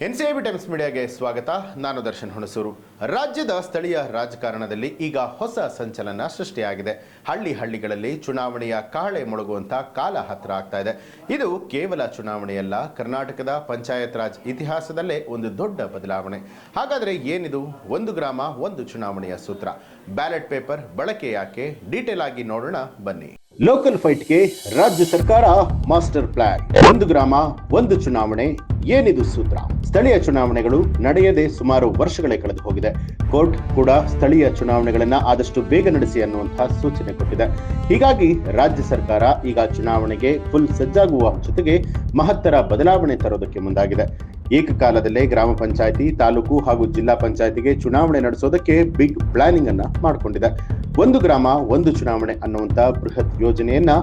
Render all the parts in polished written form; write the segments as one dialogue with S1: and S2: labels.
S1: NCIB times ಮೀಡಿಯಾಗೆ ಸ್ವಾಗತ. ನಾನು ದರ್ಶನ್ ಹುಣಸೂರು. ರಾಜ್ಯದ ಸ್ಥಳೀಯ ರಾಜಕಾರಣದಲ್ಲಿ ಈಗ ಹೊಸ ಸಂಚಲನ ಸೃಷ್ಟಿಯಾಗಿದೆ. ಹಳ್ಳಿಗಳಲ್ಲಿ ಚುನಾವಣೆಯ ಕಾಳೆ ಮೊಳಗುವಂತ ಕಾಲ ಹತ್ತಿರ ಆಗ್ತಾ ಇದೆ. ಇದು ಕೇವಲ ಚುನಾವಣೆಯಲ್ಲ, ಕರ್ನಾಟಕದ ಪಂಚಾಯತ್ ರಾಜ್ ಇತಿಹಾಸದಲ್ಲೇ ಒಂದು ದೊಡ್ಡ ಬದಲಾವಣೆ. ಹಾಗಾದರೆ ಏನಿದು ಒಂದು ಗ್ರಾಮ ಒಂದು ಚುನಾವಣೆಯ ಸೂತ್ರ? ಬ್ಯಾಲೆಟ್ ಪೇಪರ್ ಬಳಕೆ ಯಾಕೆ? ಡೀಟೇಲ್ ಆಗಿ ನೋಡೋಣ ಬನ್ನಿ. ಲೋಕಲ್ ಫೈಟ್ಗೆ ರಾಜ್ಯ ಸರ್ಕಾರ ಮಾಸ್ಟರ್ ಪ್ಲಾನ್. ಒಂದು ಗ್ರಾಮ ಒಂದು ಚುನಾವಣೆ, ಏನಿದು ಸೂತ್ರ? ಸ್ಥಳೀಯ ಚುನಾವಣೆಗಳು ನಡೆಯದೆ ಸುಮಾರು ವರ್ಷಗಳೇ ಕಳೆದು ಹೋಗಿದೆ. ಕೋರ್ಟ್ ಕೂಡ ಸ್ಥಳೀಯ ಚುನಾವಣೆಗಳನ್ನ ಆದಷ್ಟು ಬೇಗ ನಡೆಸಿ ಅನ್ನುವಂತಹ ಸೂಚನೆ ಕೊಟ್ಟಿದೆ. ಹೀಗಾಗಿ ರಾಜ್ಯ ಸರ್ಕಾರ ಈಗ ಚುನಾವಣೆಗೆ ಫುಲ್ ಸಜ್ಜಾಗುವ ಜೊತೆಗೆ ಮಹತ್ತರ ಬದಲಾವಣೆ ತರೋದಕ್ಕೆ ಮುಂದಾಗಿದೆ. ಏಕಕಾಲದಲ್ಲೇ ಗ್ರಾಮ ಪಂಚಾಯಿತಿ, ತಾಲೂಕು ಹಾಗೂ ಜಿಲ್ಲಾ ಪಂಚಾಯಿತಿಗೆ ಚುನಾವಣೆ ನಡೆಸೋದಕ್ಕೆ ಬಿಗ್ ಪ್ಲಾನಿಂಗ್ ಅನ್ನ ಮಾಡಿಕೊಂಡಿದೆ. ಒಂದು ಗ್ರಾಮ ಒಂದು ಚುನಾವಣೆ ಅನ್ನುವಂತ ಬೃಹತ್ ಯೋಜನೆಯನ್ನ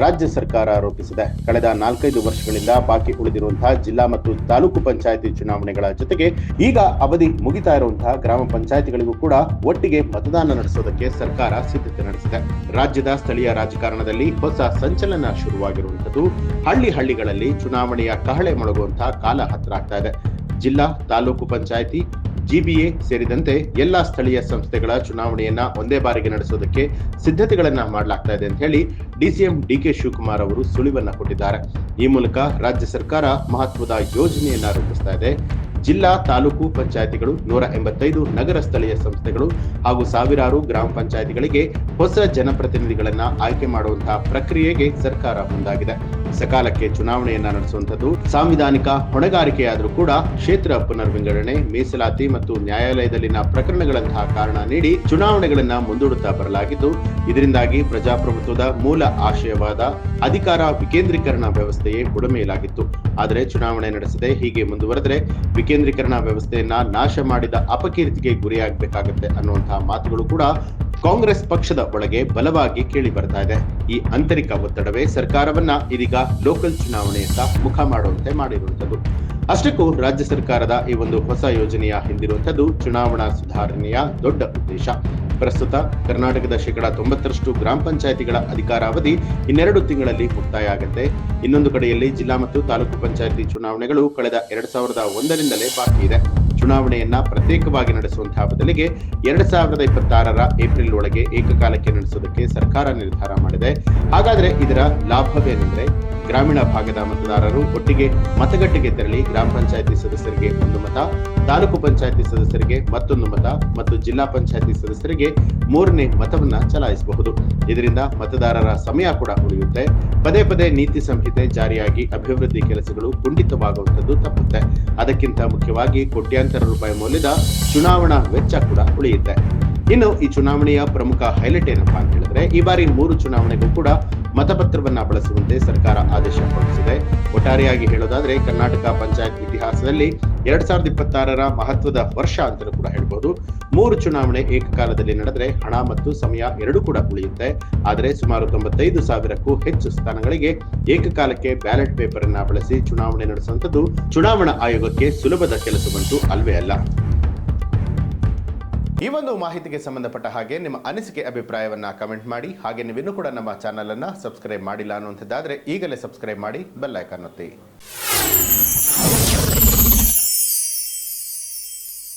S1: ರಾಜ್ಯ ಸರ್ಕಾರ ರೂಪಿಸಿದೆ. ಕಳೆದ 4-5 ವರ್ಷಗಳಿಂದ ಬಾಕಿ ಉಳಿದಿರುವಂತಹ ಜಿಲ್ಲಾ ಮತ್ತು ತಾಲೂಕು ಪಂಚಾಯಿತಿ ಚುನಾವಣೆಗಳ ಜೊತೆಗೆ ಈಗ ಅವಧಿ ಮುಗಿತಾ ಇರುವಂತಹ ಗ್ರಾಮ ಪಂಚಾಯಿತಿಗಳಿಗೂ ಕೂಡ ಒಟ್ಟಿಗೆ ಮತದಾನ ನಡೆಸೋದಕ್ಕೆ ಸರ್ಕಾರ ಸಿದ್ಧತೆ ನಡೆಸಿದೆ. ರಾಜ್ಯದ ಸ್ಥಳೀಯ ರಾಜಕಾರಣದಲ್ಲಿ ಹೊಸ ಸಂಚಲನ ಶುರುವಾಗಿರುವಂತದ್ದು. ಹಳ್ಳಿಗಳಲ್ಲಿ ಚುನಾವಣೆಯ ಕಹಳೆ ಮೊಳಗುವಂತಹ ಕಾಲ ಹತ್ತಿರ ಆಗ್ತಾ ಇದೆ. ಜಿಲ್ಲಾ, ತಾಲೂಕು ಪಂಚಾಯಿತಿ, ಜಿಬಿಎ ಸೇರಿದಂತೆ ಎಲ್ಲಾ ಸ್ಥಳೀಯ ಸಂಸ್ಥೆಗಳ ಚುನಾವಣೆಯನ್ನ ಒಂದೇ ಬಾರಿಗೆ ನಡೆಸೋದಕ್ಕೆ ಸಿದ್ಧತೆಗಳನ್ನ ಮಾಡಲಾಗ್ತಾ ಇದೆ ಅಂತ ಹೇಳಿ ಡಿಸಿಎಂ ಡಿಕೆ ಶಿವಕುಮಾರ್ ಅವರು ಸುಳಿವನ್ನ ಕೊಟ್ಟಿದ್ದಾರೆ. ಈ ಮೂಲಕ ರಾಜ್ಯ ಸರ್ಕಾರ ಮಹತ್ವದ ಯೋಜನೆಯನ್ನ ರೂಪಿಸ್ತಾ ಇದೆ. ಜಿಲ್ಲಾ, ತಾಲೂಕು ಪಂಚಾಯಿತಿಗಳು, 185 ನಗರ ಸ್ಥಳೀಯ ಸಂಸ್ಥೆಗಳು ಹಾಗೂ ಸಾವಿರಾರು ಗ್ರಾಮ ಪಂಚಾಯಿತಿಗಳಿಗೆ ಹೊಸ ಜನಪ್ರತಿನಿಧಿಗಳನ್ನ ಆಯ್ಕೆ ಮಾಡುವಂತಹ ಪ್ರಕ್ರಿಯೆಗೆ ಸರ್ಕಾರ ಮುಂದಾಗಿದೆ. ಸಕಾಲಕ್ಕೆ ಚುನಾವಣೆಯನ್ನ ನಡೆಸುವಂತದ್ದು ಸಾಂವಿಧಾನಿಕ ಹೊಣೆಗಾರಿಕೆಯಾದರೂ ಕೂಡ ಕ್ಷೇತ್ರ ಪುನರ್ವಿಂಗಡಣೆ, ಮೀಸಲಾತಿ ಮತ್ತು ನ್ಯಾಯಾಲಯದಲ್ಲಿನ ಪ್ರಕರಣಗಳಂತಹ ಕಾರಣ ನೀಡಿ ಚುನಾವಣೆಗಳನ್ನ ಮುಂದೂಡುತ್ತಾ ಬರಲಾಗಿದ್ದು, ಇದರಿಂದಾಗಿ ಪ್ರಜಾಪ್ರಭುತ್ವದ ಮೂಲ ಆಶಯವಾದ ಅಧಿಕಾರ ವಿಕೇಂದ್ರೀಕರಣ ವ್ಯವಸ್ಥೆಯೇ ಬುಡಮೇಲಾಗಿತ್ತು. ಆದರೆ ಚುನಾವಣೆ ನಡೆಸದೆ ಹೀಗೆ ಮುಂದುವರೆದರೆ ವಿಕೇಂದ್ರೀಕರಣ ವ್ಯವಸ್ಥೆಯನ್ನ ನಾಶ ಮಾಡಿದ ಅಪಕೀರ್ತಿಗೆ ಗುರಿಯಾಗಬೇಕಾಗುತ್ತೆ ಅನ್ನುವಂತಹ ಮಾತುಗಳು ಕೂಡ ಕಾಂಗ್ರೆಸ್ ಪಕ್ಷದ ಒಳಗೆ ಬಲವಾಗಿ ಕೇಳಿ ಬರ್ತಾ ಇದೆ. ಈ ಆಂತರಿಕ ಒತ್ತಡವೇ ಸರ್ಕಾರವನ್ನ ಇದೀಗ ಲೋಕಲ್ ಚುನಾವಣೆಯತ್ತ ಮುಖ ಮಾಡುವಂತೆ ಮಾಡಿರುವಂತದ್ದು. ಅಷ್ಟಕ್ಕೂ ರಾಜ್ಯ ಸರ್ಕಾರದ ಈ ಒಂದು ಹೊಸ ಯೋಜನೆಯ ಹಿಂದಿರುವಂತದ್ದು ಚುನಾವಣಾ ಸುಧಾರಣೆಯ ದೊಡ್ಡ ಉದ್ದೇಶ. ಪ್ರಸ್ತುತ ಕರ್ನಾಟಕದ 90% ಗ್ರಾಮ ಪಂಚಾಯಿತಿಗಳ ಅಧಿಕಾರಾವಧಿ 2 ತಿಂಗಳಲ್ಲಿ ಮುಕ್ತಾಯ ಆಗುತ್ತೆ. ಇನ್ನೊಂದು ಕಡೆಯಲ್ಲಿ ಜಿಲ್ಲಾ ಮತ್ತು ತಾಲೂಕು ಪಂಚಾಯಿತಿ ಚುನಾವಣೆಗಳು ಕಳೆದ 2001ರಿಂದಲೇ ಬಾಕಿ ಇದೆ. ಚುನಾವಣೆಯನ್ನ ಪ್ರತ್ಯೇಕವಾಗಿ ನಡೆಸುವಂತಹ ಬದಲಿಗೆ 2026ರ ಏಪ್ರಿಲ್ ಒಳಗೆ ಏಕಕಾಲಕ್ಕೆ ನಡೆಸುವುದಕ್ಕೆ ಸರ್ಕಾರ ನಿರ್ಧಾರ ಮಾಡಿದೆ. ಹಾಗಾದ್ರೆ ಇದರ ಲಾಭವೇನೆಂದ್ರೆ, ಗ್ರಾಮೀಣ ಭಾಗದ ಮತದಾರರು ಒಟ್ಟಿಗೆ ಮತಗಟ್ಟೆಗೆ ತೆರಳಿ ಗ್ರಾಮ ಪಂಚಾಯಿತಿ ಸದಸ್ಯರಿಗೆ 1 ಮತ, ತಾಲೂಕು ಪಂಚಾಯಿತಿ ಸದಸ್ಯರಿಗೆ ಮತ್ತೊಂದು ಮತ ಮತ್ತು ಜಿಲ್ಲಾ ಪಂಚಾಯಿತಿ ಸದಸ್ಯರಿಗೆ 3ನೇ ಮತವನ್ನ ಚಲಾಯಿಸಬಹುದು. ಇದರಿಂದ ಮತದಾರರ ಸಮಯ ಕೂಡ ಉಳಿಯುತ್ತೆ. ಪದೇ ನೀತಿ ಸಂಹಿತೆ ಜಾರಿಯಾಗಿ ಅಭಿವೃದ್ಧಿ ಕೆಲಸಗಳು ಕುಂಠಿತವಾಗುವಂತದ್ದು ತಪ್ಪುತ್ತೆ. ಅದಕ್ಕಿಂತ ಮುಖ್ಯವಾಗಿ ಕೋಟ್ಯಾಂತರ ರೂಪಾಯಿ ಮೌಲ್ಯದ ಚುನಾವಣಾ ವೆಚ್ಚ ಕೂಡ ಉಳಿಯುತ್ತೆ. ಇನ್ನು ಈ ಚುನಾವಣೆಯ ಪ್ರಮುಖ ಹೈಲೈಟ್ ಏನಪ್ಪಾ ಅಂತ ಹೇಳಿದ್ರೆ, ಈ ಬಾರಿ 3 ಚುನಾವಣೆಗೂ ಕೂಡ ಮತಪತ್ರವನ್ನ ಬಳಸುವಂತೆ ಸರ್ಕಾರ ಆದೇಶ ಹೊರಡಿಸಿದೆ. ಒಟ್ಟಾರೆಯಾಗಿ ಹೇಳೋದಾದ್ರೆ ಕರ್ನಾಟಕ ಪಂಚಾಯತ್ ಇತಿಹಾಸದಲ್ಲಿ 2026ರ ಮಹತ್ವದ ವರ್ಷ ಅಂತಲೂ ಕೂಡ ಹೇಳ್ಬಹುದು. 3 ಚುನಾವಣೆ ಏಕಕಾಲದಲ್ಲಿ ನಡೆದ್ರೆ ಹಣ ಮತ್ತು ಸಮಯ ಎರಡೂ ಕೂಡ ಉಳಿಯುತ್ತೆ. ಆದರೆ ಸುಮಾರು 95,000ಕ್ಕೂ ಹೆಚ್ಚು ಸ್ಥಾನಗಳಿಗೆ ಏಕಕಾಲಕ್ಕೆ ಬ್ಯಾಲೆಟ್ ಪೇಪರ್ ಅನ್ನ ಬಳಸಿ ಚುನಾವಣೆ ನಡೆಸುವಂತದ್ದು ಚುನಾವಣಾ ಆಯೋಗಕ್ಕೆ ಸುಲಭದ ಕೆಲಸವಂತೂ ಅಲ್ವೇ ಅಲ್ಲ. ಈ ಒಂದು ಮಾಹಿತಿಗೆ ಸಂಬಂಧಪಟ್ಟ ಹಾಗೆ ನಿಮ್ಮ ಅನಿಸಿಕೆ, ಅಭಿಪ್ರಾಯವನ್ನ ಕಮೆಂಟ್ ಮಾಡಿ. ಹಾಗೆ ನೀವಿನ್ನೂ ಕೂಡ ನಮ್ಮ ಚಾನಲ್ ಅನ್ನ ಸಬ್ಸ್ಕ್ರೈಬ್ ಮಾಡಿಲ್ಲ ಅನ್ನುವಂಥದ್ದಾದ್ರೆ ಈಗಲೇ ಸಬ್ಸ್ಕ್ರೈಬ್ ಮಾಡಿ, ಬೆಲ್ ಐಕಾನ್ ಒತ್ತಿ.